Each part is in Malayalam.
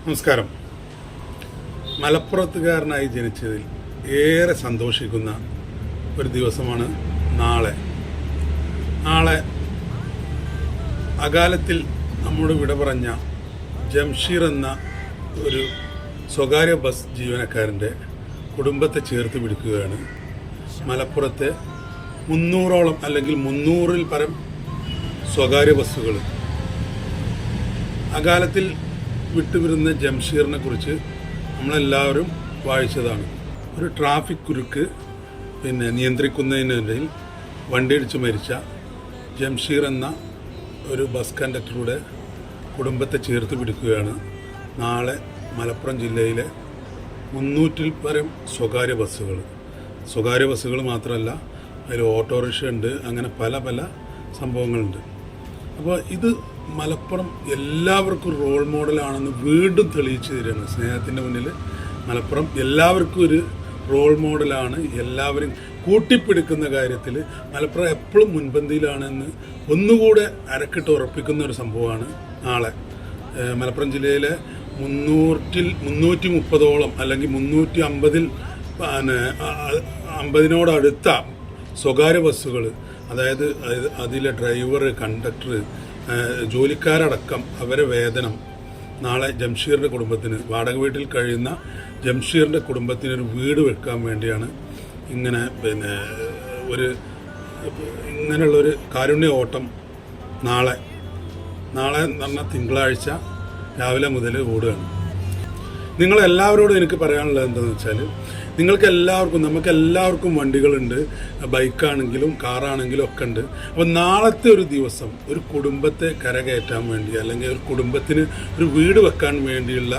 നമസ്കാരം. മലപ്പുറത്തുകാരനായി ജനിച്ചതിൽ ഏറെ സന്തോഷിക്കുന്ന ഒരു ദിവസമാണ് നാളെ. അകാലത്തിൽ നമ്മോട് വിട പറഞ്ഞ ജംഷീർ എന്ന ഒരു സ്വകാര്യ ബസ് ജീവനക്കാരൻ്റെ കുടുംബത്തെ ചേർത്ത് പിടിക്കുകയാണ്. മലപ്പുറത്തെ 300ഓളം അല്ലെങ്കിൽ 300-ൽ പരം സ്വകാര്യ ബസ്സുകൾ അകാലത്തിൽ വിട്ടുവരുന്ന ജംഷീറിനെ കുറിച്ച് നമ്മളെല്ലാവരും വായിച്ചതാണ്. ഒരു ട്രാഫിക് കുരുക്ക് നിയന്ത്രിക്കുന്നതിനിടയിൽ വണ്ടിയിടിച്ച് മരിച്ച ജംഷീർ എന്ന ഒരു ബസ് കണ്ടക്ടറുടെ കുടുംബത്തെ ചേർത്ത് പിടിക്കുകയാണ് നാളെ മലപ്പുറം ജില്ലയിലെ 300-ൽ പരം സ്വകാര്യ ബസ്സുകൾ മാത്രമല്ല, അതിൽ ഓട്ടോറിക്ഷ ഉണ്ട്, അങ്ങനെ പല പല സംഭവങ്ങളുണ്ട്. അപ്പോൾ ഇത് മലപ്പുറം എല്ലാവർക്കും റോൾ മോഡലാണെന്ന് വീണ്ടും തെളിയിച്ചു തരികയാണ്. സ്നേഹത്തിൻ്റെ മുന്നിൽ മലപ്പുറം എല്ലാവർക്കും ഒരു റോൾ മോഡലാണ്. എല്ലാവരും കൂട്ടിപ്പിടിക്കുന്ന കാര്യത്തിൽ മലപ്പുറം എപ്പോഴും മുൻപന്തിയിലാണെന്ന് ഒന്നുകൂടെ അരക്കിട്ട് ഉറപ്പിക്കുന്ന ഒരു സംഭവമാണ് നാളെ. മലപ്പുറം ജില്ലയിലെ 330ഓളം അല്ലെങ്കിൽ 350-നോടടുത്ത സ്വകാര്യ ബസ്സുകൾ, അതായത് അതിലെ ഡ്രൈവർ, കണ്ടക്ടർ, ജോലിക്കാരടക്കം അവരെ വേതനം നാളെ ജംഷീറിൻ്റെ കുടുംബത്തിന്, വാടക വീട്ടിൽ കഴിയുന്ന ജംഷീറിൻ്റെ കുടുംബത്തിന് ഒരു വീട് വെക്കാൻ വേണ്ടിയാണ് ഇങ്ങനെയുള്ളൊരു കാരുണ്യ ഓട്ടം നാളെ എന്ന് പറഞ്ഞാൽ തിങ്കളാഴ്ച രാവിലെ മുതൽ ഓടുകയാണ്. നിങ്ങളെല്ലാവരോടും എനിക്ക് പറയാനുള്ളത് എന്താണെന്ന് വെച്ചാൽ, നമുക്കെല്ലാവർക്കും വണ്ടികളുണ്ട്, ബൈക്കാണെങ്കിലും കാറാണെങ്കിലും ഒക്കെ ഉണ്ട്. അപ്പോൾ നാളത്തെ ഒരു ദിവസം ഒരു കുടുംബത്തെ കരകയറ്റാൻ വേണ്ടി അല്ലെങ്കിൽ ഒരു കുടുംബത്തിന് ഒരു വീട് വെക്കാൻ വേണ്ടിയുള്ള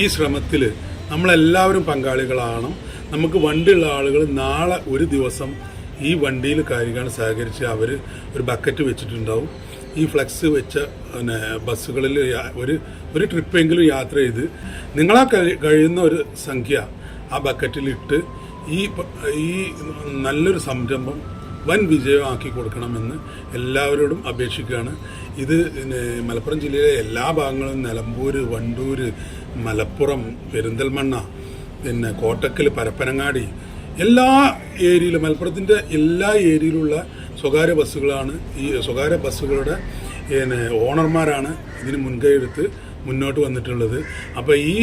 ഈ ശ്രമത്തിൽ നമ്മളെല്ലാവരും പങ്കാളികളാകണം. നമുക്ക് വണ്ടിയുള്ള ആളുകൾ നാളെ ഒരു ദിവസം ഈ വണ്ടിയിൽ കാര്യങ്ങൾ സഹകരിച്ച് അവർ ഒരു ബക്കറ്റ് വെച്ചിട്ടുണ്ടാവും. ഈ ഫ്ലെക്സ് വെച്ച ബസ്സുകളിൽ ഒരു ട്രിപ്പെങ്കിലും യാത്ര ചെയ്ത് നിങ്ങളാ കഴിയുന്ന ഒരു സംഖ്യ ആ ബക്കറ്റിലിട്ട് ഈ നല്ലൊരു സംരംഭം വൻ വിജയമാക്കി കൊടുക്കണമെന്ന് എല്ലാവരോടും അപേക്ഷിക്കുകയാണ്. ഇത് മലപ്പുറം ജില്ലയിലെ എല്ലാ ഭാഗങ്ങളും, നിലമ്പൂർ, വണ്ടൂർ, മലപ്പുറം, പെരിന്തൽമണ്ണ, കോട്ടക്കൽ, പരപ്പനങ്ങാടി, എല്ലാ ഏരിയയിലും, മലപ്പുറത്തിൻ്റെ എല്ലാ ഏരിയയിലുള്ള സ്വകാര്യ ബസ്സുകളാണ്. ഈ സ്വകാര്യ ബസ്സുകളുടെ ഓണർമാരാണ് ഇതിന് മുൻകൈയെടുത്ത് മുന്നോട്ട് വന്നിട്ടുള്ളത്. അപ്പോൾ ഈ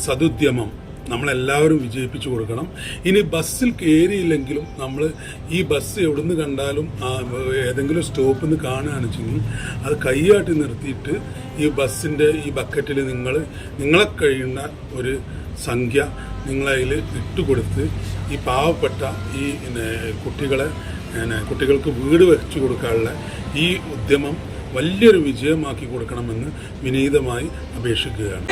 സതുദ്യമം നമ്മളെല്ലാവരും വിജയിപ്പിച്ചു കൊടുക്കണം. ഇനി ബസ്സിൽ കയറിയില്ലെങ്കിലും നമ്മൾ ഈ ബസ് എവിടുന്ന് കണ്ടാലും ഏതെങ്കിലും സ്റ്റോപ്പിൽ നിന്ന് കാണുകയാണെന്ന് വെച്ചെങ്കിൽ അത് കൈയാട്ടി നിർത്തിയിട്ട് ഈ ബസ്സിൻ്റെ ഈ ബക്കറ്റിൽ നിങ്ങളെ കഴിയുന്ന ഒരു സംഖ്യ നിങ്ങളതിൽ ഇട്ടുകൊടുത്ത് ഈ പാവപ്പെട്ട ഈ കുട്ടികൾക്ക് വീട് വെച്ചു കൊടുക്കാനുള്ള ഈ ഉദ്യമം വലിയൊരു വിജയമാക്കി കൊടുക്കണമെന്ന് വിനീതമായി അപേക്ഷിക്കുകയാണ്.